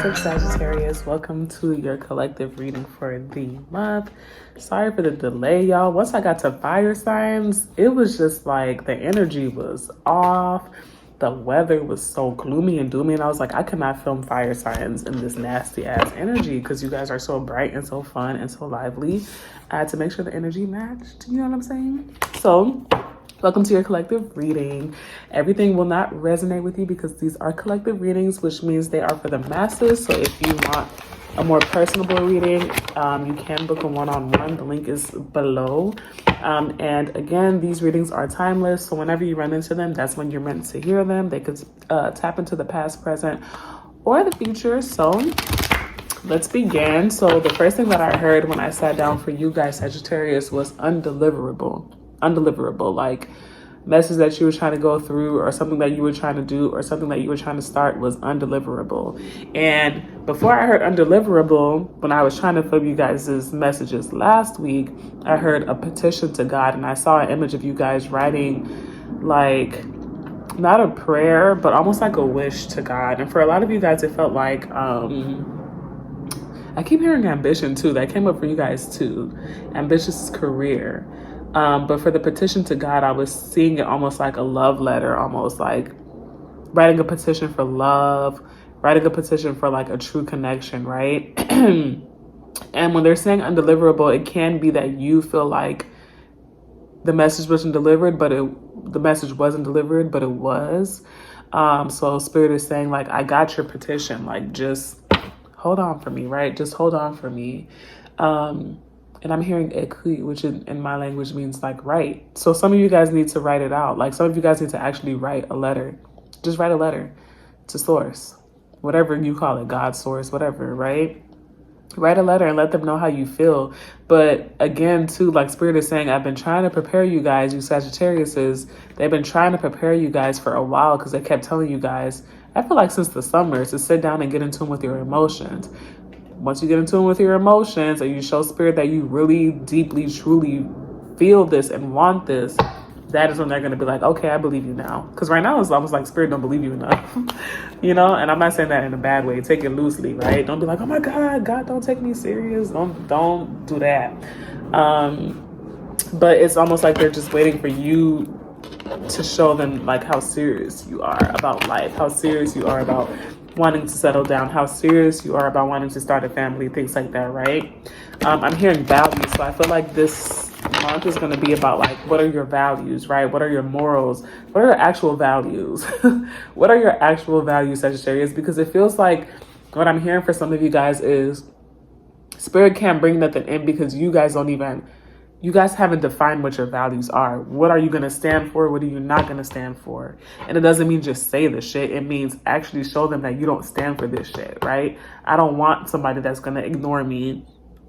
Collective Sagittarius. Welcome to your collective reading for the month. Sorry for the delay, y'all. Once I got to fire signs, it was just like the energy was off. The weather was so gloomy and doomy, and I was like, I cannot film fire signs in this nasty ass energy because you guys are so bright and so fun and so lively. I had to make sure the energy matched. You know what I'm saying? So welcome to your collective reading. Everything will not resonate with you because these are collective readings, which means they are for the masses. So if you want a more personable reading, you can book a one-on-one. The link is below. And again, these readings are timeless. So whenever you run into them, that's when you're meant to hear them. They could tap into the past, present, or the future. So let's begin. So the first thing that I heard when I sat down for you guys, Sagittarius, was undeliverable. Undeliverable, like message that you were trying to go through or something that you were trying to do or something that you were trying to start was undeliverable. And before I heard undeliverable, when I was trying to film you guys' messages last week, I heard a petition to God, and I saw an image of you guys writing like not a prayer, but almost like a wish to God. And for a lot of you guys, it felt like I keep hearing ambition too. That came up for you guys too. Ambitious career. But for the petition to God, I was seeing it almost like a love letter, almost like writing a petition for love, writing a petition for like a true connection, right? And when they're saying undeliverable, it can be that you feel like the message wasn't delivered, but the message wasn't delivered, but it was. So Spirit is saying like, I got your petition, like just hold on for me, right? Just hold on for me. And I'm hearing écrit, which in my language means like write. So some of you guys need to write it out. Like some of you guys need to actually write a letter. Just write a letter to source, whatever you call it, God, source, whatever, right? Write a letter and let them know how you feel. But again, too, like Spirit is saying, I've been trying to prepare you guys, you Sagittariuses. They've been trying to prepare you guys for a while because they kept telling you guys, I feel like since the summer, to sit down and get in tune with your emotions. Once you get in tune with your emotions and you show Spirit that you really deeply, truly feel this and want this, that is when they're going to be like, okay, I believe you now. Because right now it's almost like Spirit don't believe you enough, you know? And I'm not saying that in a bad way. Take it loosely, right? Don't be like, oh my God, God, don't take me serious. Don't do that. But it's almost like they're just waiting for you to show them like how serious you are about life, how serious you are about wanting to settle down, how serious you are about wanting to start a family, things like that, right? I'm hearing values, so I feel like this month is going to be about like, what are your values, right? What are your morals? What are your actual values? What are your actual values, Sagittarius? Because it feels like what I'm hearing for some of you guys is Spirit can't bring nothing in because you guys haven't defined what your values are. What are you going to stand for? What are you not going to stand for? And it doesn't mean just say the shit. It means actually show them that you don't stand for this shit, right? I don't want somebody that's going to ignore me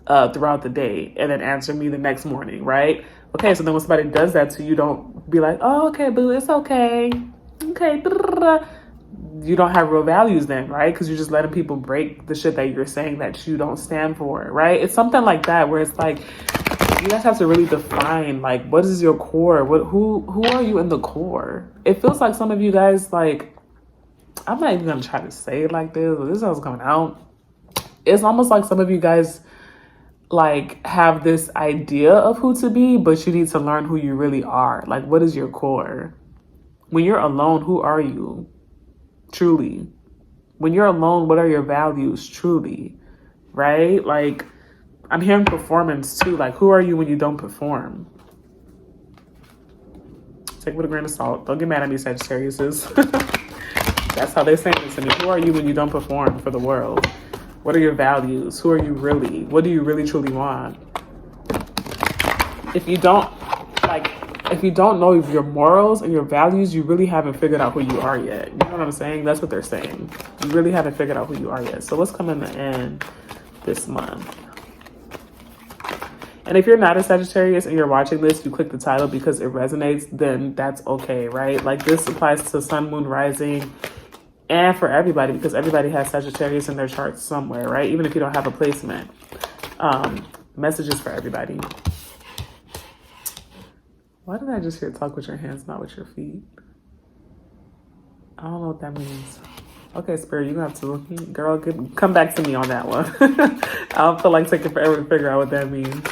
throughout the day and then answer me the next morning, right? Okay, so then when somebody does that to you, don't be like, oh, okay, boo, it's okay. Okay. You don't have real values then, right? Because you're just letting people break the shit that you're saying that you don't stand for, right? It's something like that where it's like, you guys have to really define like what is your core, who are you in the core. It feels like some of you guys, like, I'm not even gonna try to say it like this, but this is how it's coming out. It's almost like some of you guys like have this idea of who to be, but you need to learn who you really are. Like, what is your core? When you're alone, who are you truly? When you're alone, what are your values truly, right? Like, I'm hearing performance too. Like, who are you when you don't perform? Take it with a grain of salt. Don't get mad at me, Sagittariuses. That's how they're saying it to me. Who are you when you don't perform for the world? What are your values? Who are you really? What do you really truly want? If you don't know your morals and your values, you really haven't figured out who you are yet. You know what I'm saying? That's what they're saying. You really haven't figured out who you are yet. So what's coming to end this month? And if you're not a Sagittarius and you're watching this, you click the title because it resonates, then that's okay, right? Like, this applies to Sun, Moon, Rising, and for everybody because everybody has Sagittarius in their charts somewhere, right? Even if you don't have a placement. Messages for everybody. Why did I just hear talk with your hands, not with your feet? I don't know what that means. Okay, Spirit, you have to, girl, come back to me on that one. I don't feel like taking forever to figure out what that means.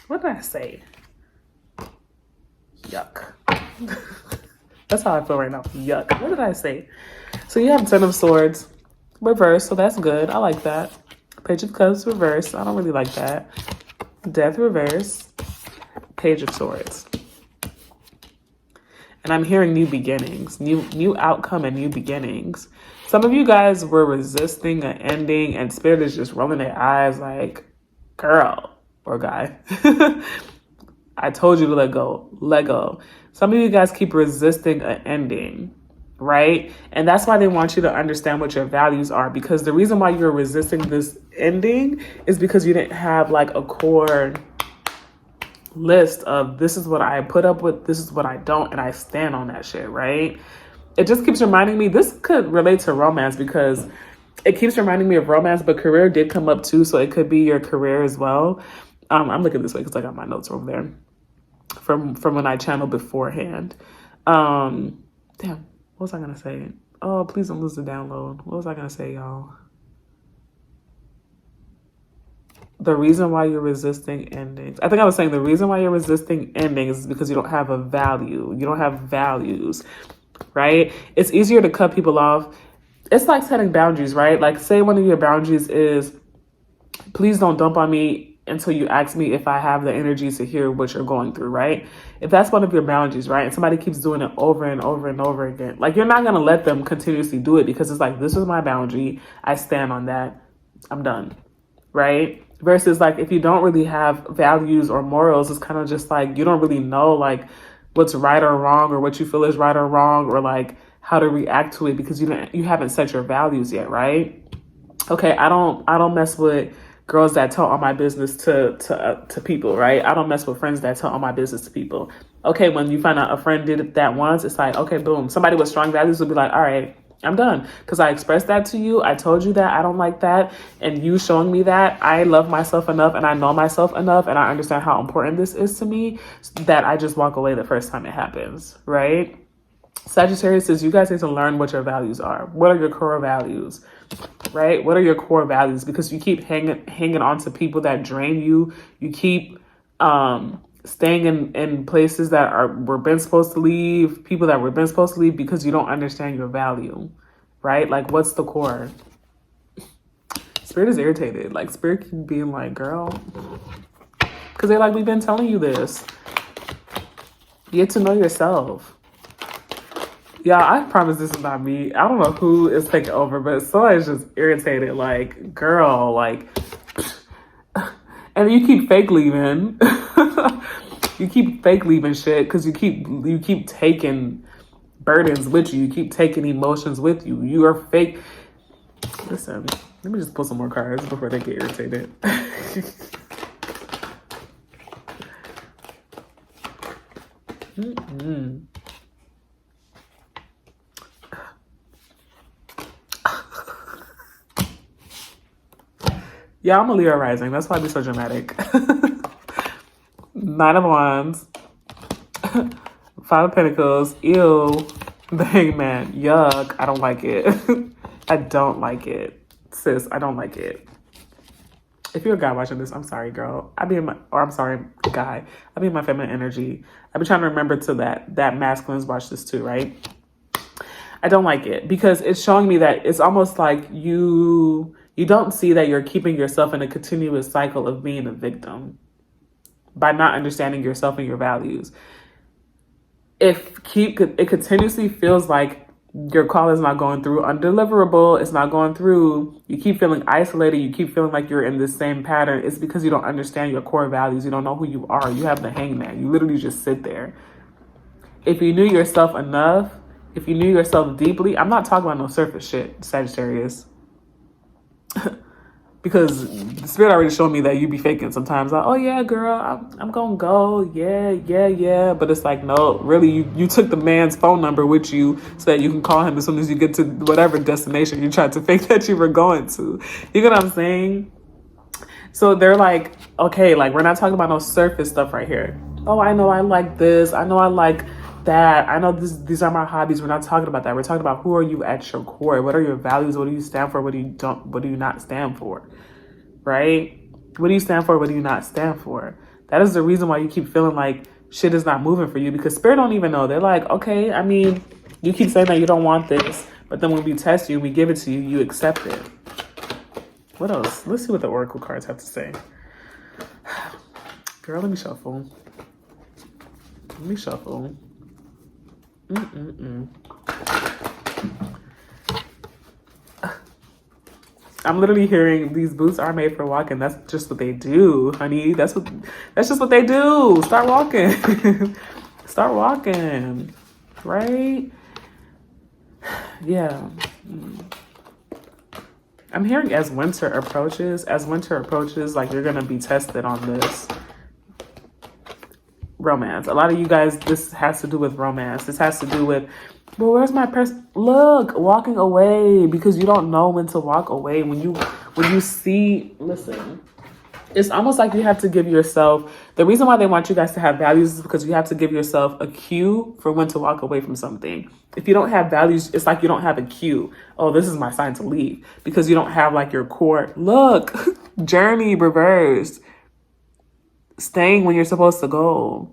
What did I say? Yuck. That's how I feel right now. Yuck. What did I say? So you have Ten of Swords reverse, so that's good. I like that. Page of Cups reverse. I don't really like that. Death reverse. Page of Swords. And I'm hearing new beginnings, new outcome and new beginnings. Some of you guys were resisting an ending and Spirit is just rolling their eyes like, girl or guy. I told you to let go. Let go. Some of you guys keep resisting an ending, right? And that's why they want you to understand what your values are, because the reason why you're resisting this ending is because you didn't have like a core list of this is what I put up with, this is what I don't, and I stand on that shit, right? It just keeps reminding me, this could relate to romance because it keeps reminding me of romance, but career did come up too, so it could be your career as well. I'm looking this way because I got my notes over there from when I channeled beforehand. Damn, what was I gonna say? Oh, please don't lose the download. What was I gonna say, y'all? The reason why you're resisting endings. I think I was saying the reason why you're resisting endings is because you don't have a value. You don't have values, right? It's easier to cut people off. It's like setting boundaries, right? Like say one of your boundaries is, please don't dump on me until you ask me if I have the energy to hear what you're going through, right? If that's one of your boundaries, right? And somebody keeps doing it over and over and over again, like you're not going to let them continuously do it because it's like, this is my boundary. I stand on that. I'm done, right? Versus like, if you don't really have values or morals, it's kind of just like, you don't really know like what's right or wrong or what you feel is right or wrong or like how to react to it because you haven't set your values yet, right? Okay, I don't mess with girls that tell all my business to people, right? I don't mess with friends that tell all my business to people. Okay, when you find out a friend did it that once, it's like, okay, boom. Somebody with strong values will be like, all right, I'm done. Because I expressed that to you. I told you that I don't like that. And you showing me that I love myself enough and I know myself enough and I understand how important this is to me that I just walk away the first time it happens, right? Sagittarius says you guys need to learn what your values are. What are your core values, right? What are your core values? Because you keep hanging on to people that drain you. You keep staying in places that were been supposed to leave, people that were been supposed to leave because you don't understand your value, right? Like what's the core? Spirit is irritated. Like Spirit keep being like, girl, because they're like, we've been telling you this. Get to know yourself. Yeah, I promise this is not me. I don't know who is taking over, but somebody's just irritated. Like, girl, like, and you keep fake leaving. You keep fake leaving shit because you keep taking burdens with you. You keep taking emotions with you. You are fake. Listen, let me just pull some more cards before they get irritated. Yeah, I'm a Leo rising. That's why I be so dramatic. Nine of Wands. Five of Pentacles. Ew. The Hangman. Yuck. I don't like it. I don't like it. Sis, I don't like it. If you're a guy watching this, I'm sorry, girl. I'm sorry, guy. I be in my feminine energy. I've been trying to remember to that masculines watch this too, right? I don't like it because it's showing me that it's almost like you don't see that you're keeping yourself in a continuous cycle of being a victim by not understanding yourself and your values. It continuously feels like your call is not going through, undeliverable, it's not going through, you keep feeling isolated, you keep feeling like you're in the same pattern, it's because you don't understand your core values, you don't know who you are, you have the hangman, you literally just sit there. If you knew yourself enough, if you knew yourself deeply, I'm not talking about no surface shit, Sagittarius. Because the spirit already showed me that you be faking sometimes. Like, oh yeah, girl, I'm gonna go. Yeah. But it's like, no, really, you took the man's phone number with you so that you can call him as soon as you get to whatever destination you tried to fake that you were going to. You know what I'm saying? So they're like, okay, like we're not talking about no surface stuff right here. Oh, I know I like this. I know I like about that. I know these are my hobbies. We're not talking about that. We're talking about who are you at your core? What are your values? What do you stand for? What do you not stand for? Right? What do you stand for? What do you not stand for? That is the reason why you keep feeling like shit is not moving for you, because spirit don't even know. They're like, okay, I mean, you keep saying that you don't want this, but then when we test you, we give it to you, you accept it. What else? Let's see what the oracle cards have to say. Girl, let me shuffle. I'm literally hearing these boots are made for walking. That's just what they do, honey. That's just what they do. Start walking. Start walking. Right? Yeah. I'm hearing as winter approaches, like you're going to be tested on this romance. A lot of you guys, this has to do with romance. This has to do with, well, where's my person? Look, walking away, because you don't know when to walk away. When you see, listen, it's almost like you have to give yourself, the reason why they want you guys to have values is because you have to give yourself a cue for when to walk away from something. If you don't have values, it's like you don't have a cue. Oh, this is my sign to leave, because you don't have like your core. Look, journey reversed. Staying when you're supposed to go.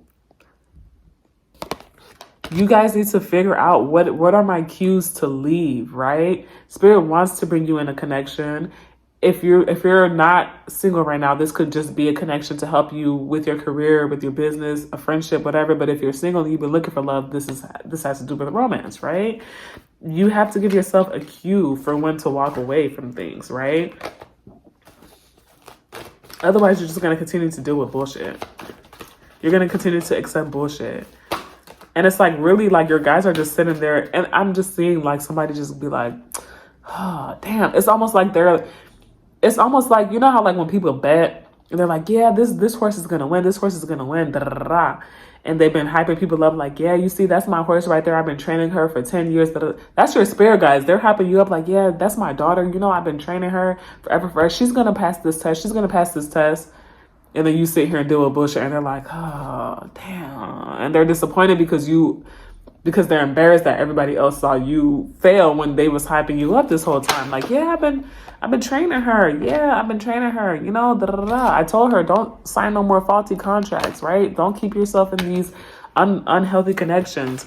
You guys need to figure out what are my cues to leave, right? Spirit wants to bring you in a connection. If you're not single right now, this could just be a connection to help you with your career, with your business, a friendship, whatever. But if you're single and you've been looking for love, this has to do with romance, right? You have to give yourself a cue for when to walk away from things, right? Otherwise, you're just going to continue to deal with bullshit. You're going to continue to accept bullshit. And it's like, really, like, your guys are just sitting there. And I'm just seeing, like, somebody just be like, oh, damn. It's almost like, you know how, like, when people bet, and they're like, yeah, this horse is going to win. This horse is going to win. Da, da, da, da. And they've been hyping people up like, yeah, you see, that's my horse right there. I've been training her for 10 years. Da, da. That's your spirit, guys. They're hyping you up like, yeah, that's my daughter. You know, I've been training her forever. She's going to pass this test. She's going to pass this test. And then you sit here and deal with bullshit. And they're like, oh, damn. And they're disappointed because they're embarrassed that everybody else saw you fail when they was hyping you up this whole time. Like, yeah, I've been training her. Yeah, I've been training her. You know, da, da, da, da. I told her, don't sign no more faulty contracts, right? Don't keep yourself in these unhealthy connections.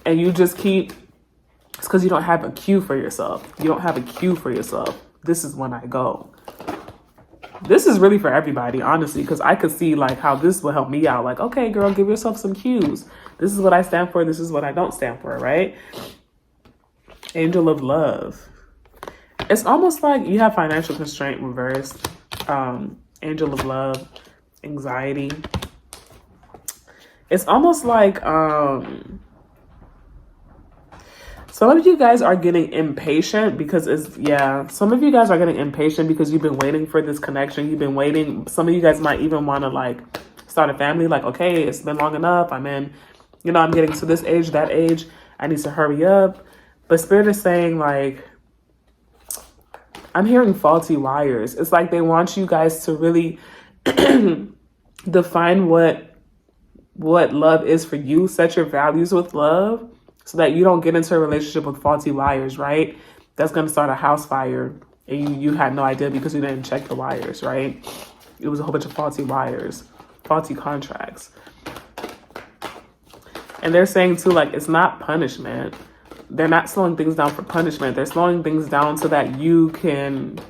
And you just it's because you don't have a cue for yourself. You don't have a cue for yourself. This is when I go. This is really for everybody, honestly, because I could see like how this will help me out. Like, okay, girl, give yourself some cues. This is what I stand for. This is what I don't stand for, right? Angel of love. It's almost like you have financial constraint reversed. Angel of love, anxiety. It's almost like some of you guys are getting impatient because some of you guys are getting impatient because you've been waiting for this connection. You've been waiting. Some of you guys might even want to like start a family. Like, okay, it's been long enough. I'm getting to this age, that age. I need to hurry up. But Spirit is saying like, I'm hearing faulty wires. It's like they want you guys to really define what love is for you. Set your values with love so that you don't get into a relationship with faulty wires, right? That's going to start a house fire. And you had no idea because you didn't check the wires, right? It was a whole bunch of faulty wires, faulty contracts. And they're saying too, like, it's not punishment. They're not slowing things down for punishment. They're slowing things down so that you can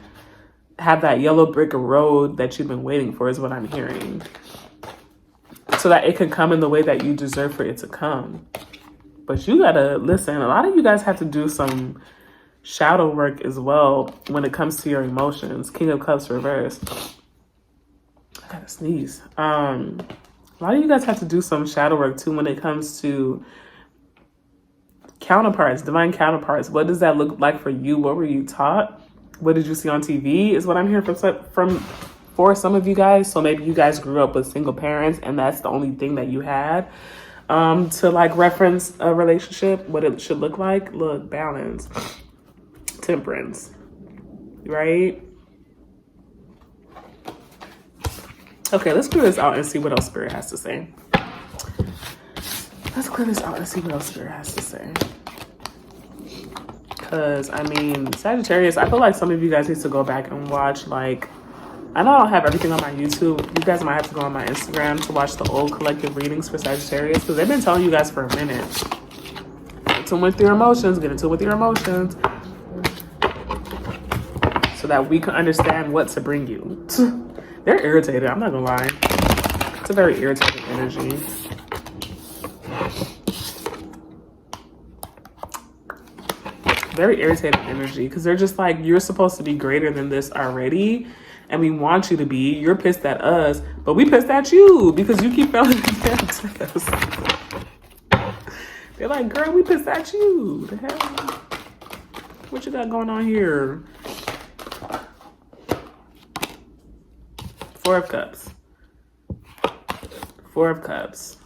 have that yellow brick road that you've been waiting for, is what I'm hearing. So that it can come in the way that you deserve for it to come. But you gotta listen. A lot of you guys have to do some shadow work as well when it comes to your emotions. King of Cups reversed. I gotta sneeze. A lot of you guys have to do some shadow work too when it comes to counterparts, divine counterparts. What does that look like for you? What were you taught? What did you see on TV is what I'm hearing for some of you guys. So maybe you guys grew up with single parents and that's the only thing that you had to like reference a relationship, what it should look like. Look, balance, temperance, right? Okay, let's clear this out and see what else Spirit has to say. Let's clear this out and see what else Spirit has to say. Because, I mean, Sagittarius, I feel like some of you guys need to go back and watch, like, I know I don't have everything on my YouTube. You guys might have to go on my Instagram to watch the old collective readings for Sagittarius, because they've been telling you guys for a minute. Get into with your emotions. Get into with your emotions. So that we can understand what to bring you. They're irritated. I'm not going to lie. It's a very irritating energy. Very irritating energy, because they're just like, you're supposed to be greater than this already. And we want you to be. You're pissed at us, but we pissed at you because you keep failing the damn test. They're like, girl, we pissed at you. The hell? What you got going on here? Four of Cups. Four of Cups.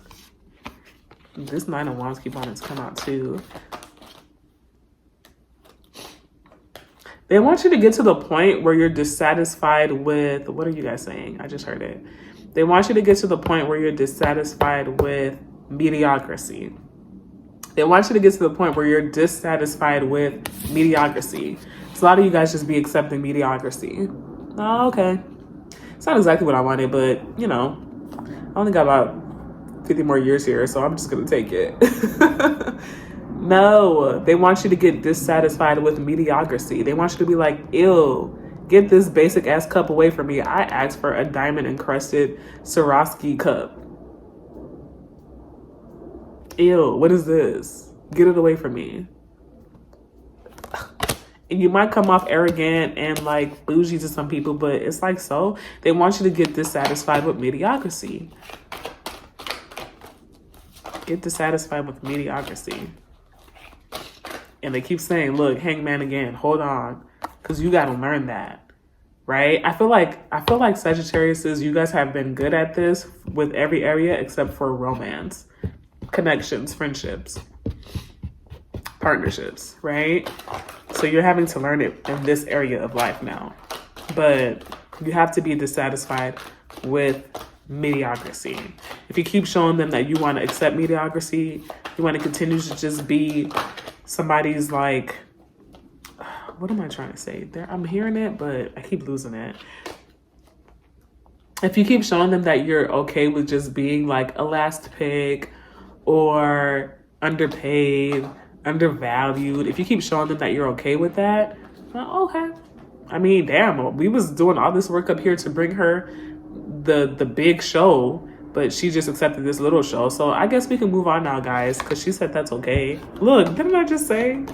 This Nine of Wands keep on to come out too. They want you to get to the point where you're dissatisfied with, what are you guys saying? I just heard it. They want you to get to the point where you're dissatisfied with mediocrity. They want you to get to the point where you're dissatisfied with mediocrity. So a lot of you guys just be accepting mediocrity. Oh, okay. It's not exactly what I wanted, but, you know, I only got about 50 more years here, so I'm just going to take it. No, they want you to get dissatisfied with mediocrity. They want you to be like, ew, get this basic ass cup away from me. I asked for a diamond encrusted Swarovski cup. Ew, what is this? Get it away from me. And you might come off arrogant and like bougie to some people, but it's like, so they want you to get dissatisfied with mediocrity. Get dissatisfied with mediocrity. And they keep saying, look, hangman again, hold on, because you got to learn that, right? I feel like Sagittarius, you guys have been good at this with every area except for romance, connections, friendships, partnerships, right? So you're having to learn it in this area of life now. But you have to be dissatisfied with mediocrity. If you keep showing them that you want to accept mediocrity, you want to continue to just be somebody's like, what am I trying to say? I'm hearing it, but I keep losing it. If you keep showing them that you're okay with just being like a last pick or underpaid, undervalued, if you keep showing them that you're okay with that, well, okay. I mean, damn, we was doing all this work up here to bring her the big show, but she just accepted this little show. So I guess we can move on now, guys, because she said that's okay. Look, didn't I just say?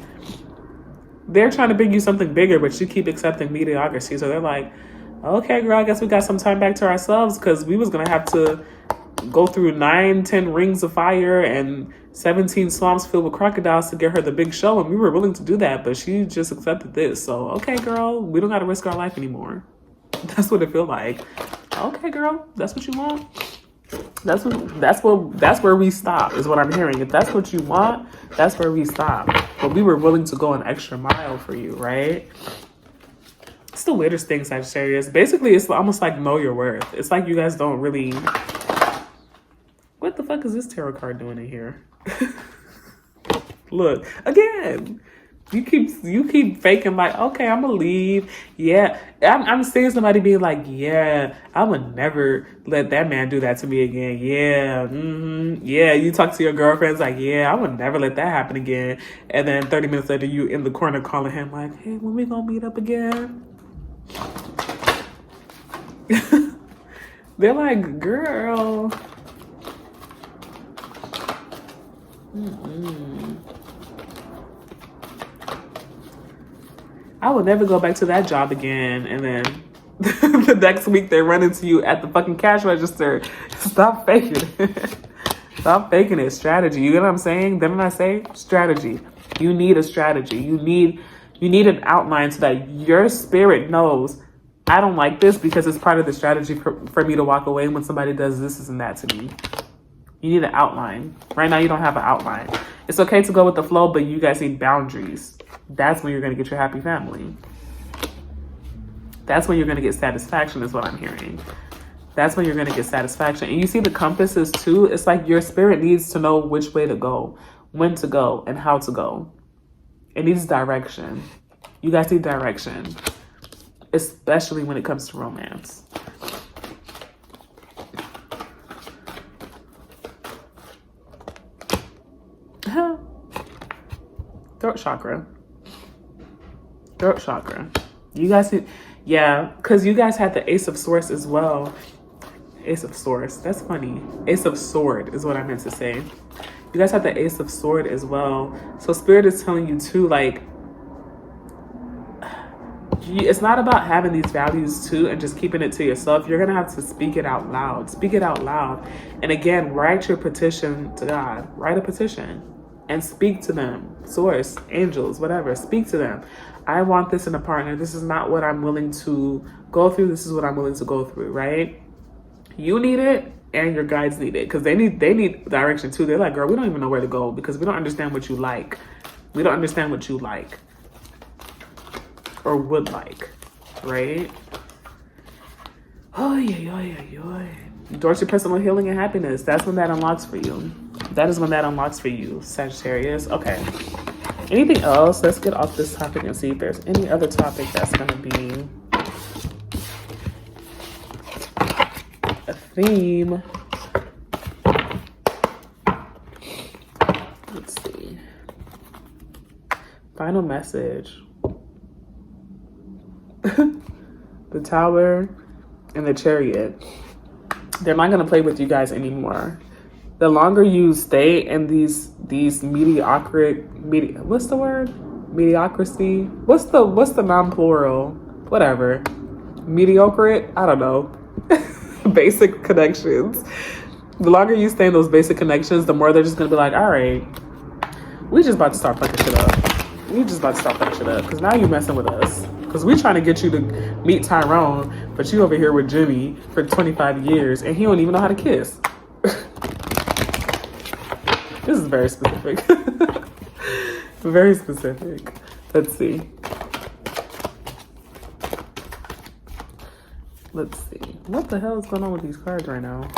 They're trying to bring you something bigger, but you keep accepting mediocrity. So they're like, okay, girl, I guess we got some time back to ourselves, because we was going to have to go through 9-10 rings of fire and 17 swamps filled with crocodiles to get her the big show. And we were willing to do that, but she just accepted this. So, okay, girl, we don't got to risk our life anymore. That's what it feel like. Okay, girl, that's what you want. That's where we stop, is what I'm hearing. If that's what you want, that's where we stop. But we were willing to go an extra mile for you, right? It's the weirdest thing, Sagittarius. Basically, it's almost like know your worth. It's like you guys don't really... What the fuck is this tarot card doing in here? Look, again. You keep faking like, okay, I'm gonna leave. Yeah, I'm seeing somebody being like, yeah, I would never let that man do that to me again. Yeah, yeah. You talk to your girlfriends like, yeah, I would never let that happen again. And then 30 minutes later, you in the corner calling him like, hey, when we gonna meet up again? They're like, girl. I would never go back to that job again. And then the next week they run into you at the fucking cash register. Stop faking it. Stop faking it. Strategy. You get what I'm saying? Didn't I say strategy? You need a strategy. You need an outline so that your spirit knows, I don't like this because it's part of the strategy for me to walk away when somebody does this and that to me. You need an outline. Right now you don't have an outline. It's okay to go with the flow, but you guys need boundaries. That's when you're going to get your happy family. That's when you're going to get satisfaction, is what I'm hearing. That's when you're going to get satisfaction. And you see the compasses too. It's like your spirit needs to know which way to go, when to go, and how to go. It needs direction. You guys need direction, especially when it comes to romance. Throat chakra. Throat chakra. You guys need, yeah, because you guys had the Ace of Swords as well. Ace of Swords. That's funny. Ace of Sword is what I meant to say. You guys have the Ace of Sword as well. So Spirit is telling you too, like, it's not about having these values too and just keeping it to yourself. You're going to have to speak it out loud. Speak it out loud. And again, write your petition to God. Write a petition and speak to them. Source, angels, whatever. Speak to them. I want this in a partner. This is not what I'm willing to go through. This is what I'm willing to go through, right? You need it and your guides need it because they need direction too. They're like, girl, we don't even know where to go because we don't understand what you like. We don't understand what you like or would like, right? Oh, yeah. Doors to personal healing and happiness. That's when that unlocks for you. That is when that unlocks for you, Sagittarius. Okay. Anything else? Let's get off this topic and see if there's any other topic that's going to be a theme. Let's see. Final message. The Tower and the Chariot. They're not going to play with you guys anymore. The longer you stay in these what's the word? Mediocrity? What's the non-plural? Whatever. Mediocre? I don't know. Basic connections. The longer you stay in those basic connections, the more they're just gonna be like, all right, we just about to start fucking shit up. We just about to start fucking shit up because now you messing with us. Because we trying to get you to meet Tyrone, but you over here with Jimmy for 25 years and he don't even know how to kiss. This is very specific. Very specific. Let's see. Let's see. What the hell is going on with these cards right now?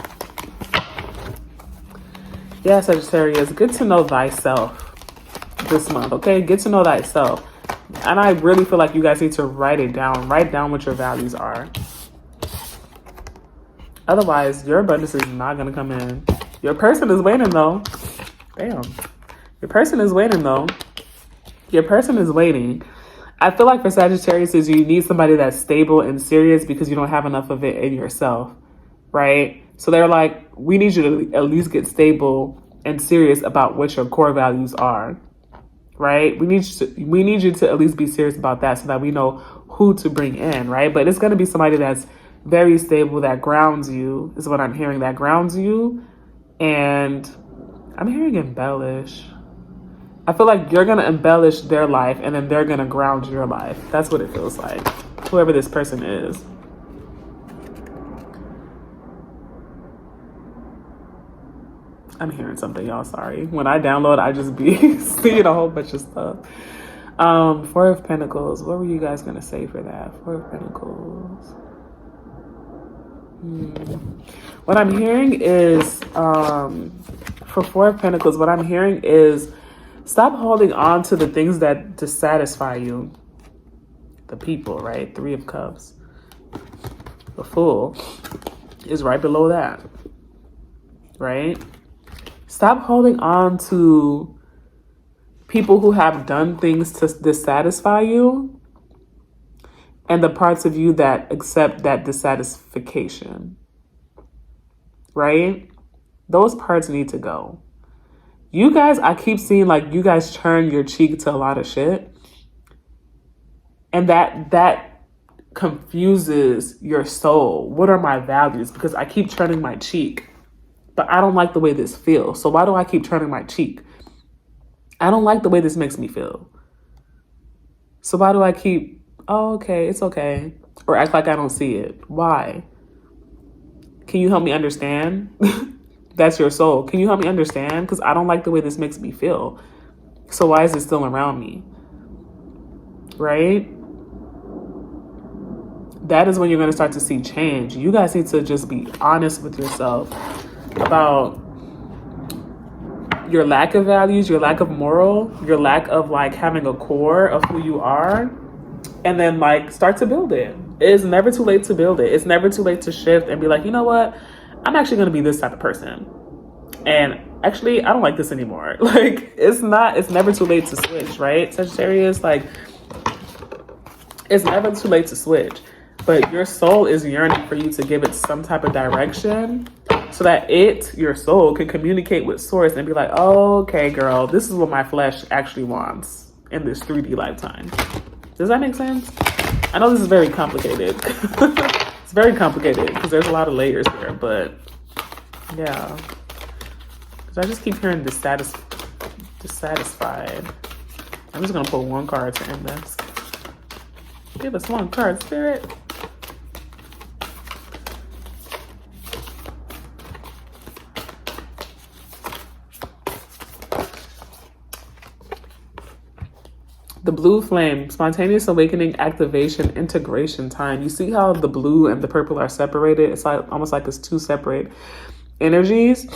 Yeah, Sagittarius, get to know thyself this month, okay? Get to know thyself. And I really feel like you guys need to write it down. Write down what your values are. Otherwise, your abundance is not going to come in. Your person is waiting, though. Damn. Your person is waiting, though. Your person is waiting. I feel like for Sagittarius, is you need somebody that's stable and serious because you don't have enough of it in yourself, right? So they're like, we need you to at least get stable and serious about what your core values are, right? We need you to at least be serious about that so that we know who to bring in, right? But it's going to be somebody that's very stable, that grounds you, is what I'm hearing, that grounds you. And I'm hearing embellish. I feel like you're going to embellish their life and then they're going to ground your life. That's what it feels like. Whoever this person is. I'm hearing something, y'all. Sorry. When I download, I just be seeing a whole bunch of stuff. Four of Pentacles. What were you guys going to say for that? Four of Pentacles. What I'm hearing is, for Four of Pentacles, what I'm hearing is stop holding on to the things that dissatisfy you. The people, right? Three of Cups. The Fool is right below that, right? Stop holding on to people who have done things to dissatisfy you and the parts of you that accept that dissatisfaction, right? Those parts need to go. You guys, I keep seeing like you guys turn your cheek to a lot of shit. And that confuses your soul. What are my values? Because I keep turning my cheek, but I don't like the way this feels. So why do I keep turning my cheek? I don't like the way this makes me feel. So why do I keep, oh, okay, it's okay. Or act like I don't see it. Why? Can you help me understand? That's your soul. Can you help me understand? Because I don't like the way this makes me feel. So why is it still around me? Right? that is when you're going to start to see change. You guys need to just be honest with yourself about your lack of values, your lack of moral, your lack of like having a core of who you are, and then like start to build it. It's never too late to build it. It's never too late to shift and be like, you know what? I'm actually going to be this type of person. And actually, I don't like this anymore. Like, it's never too late to switch, right? Sagittarius, like, it's never too late to switch. But your soul is yearning for you to give it some type of direction so that your soul, can communicate with source and be like, oh, okay, girl, this is what my flesh actually wants in this 3D lifetime. Does that make sense? I know this is very complicated. It's very complicated because there's a lot of layers here, but yeah. I just keep hearing dissatisfied. I'm just gonna pull one card to end this. Give us one card, Spirit. The blue flame, spontaneous awakening, activation, integration time. You see how the blue and the purple are separated? It's like almost like it's two separate energies.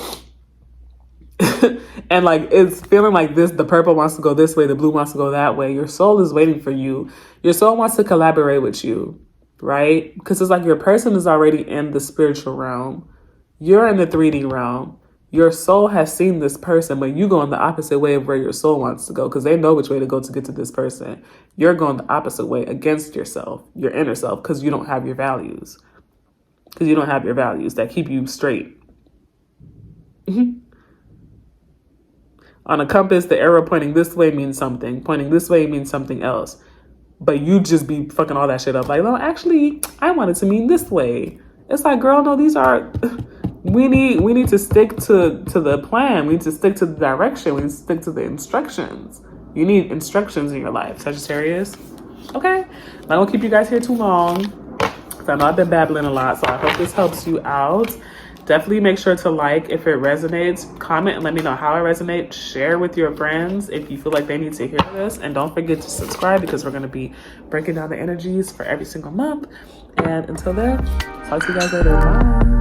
And like it's feeling like this, the purple wants to go this way, the blue wants to go that way. Your soul is waiting for you. Your soul wants to collaborate with you, right? Because it's like your person is already in the spiritual realm. You're in the 3D realm. Your soul has seen this person, but you go in the opposite way of where your soul wants to go because they know which way to go to get to this person. You're going the opposite way against yourself, your inner self, because you don't have your values. Because you don't have your values that keep you straight. On a compass, the arrow pointing this way means something. Pointing this way means something else. But you just be fucking all that shit up. Like, no, actually, I want it to mean this way. It's like, girl, no, these are... We need to stick to the plan. We need to stick to the direction. We need to stick to the instructions. You need instructions in your life, Sagittarius. Okay? I won't keep you guys here too long. I know I've been babbling a lot, so I hope this helps you out. Definitely make sure to like if it resonates. Comment and let me know how it resonates. Share with your friends if you feel like they need to hear this. And don't forget to subscribe because we're going to be breaking down the energies for every single month. And until then, talk to you guys later. Bye.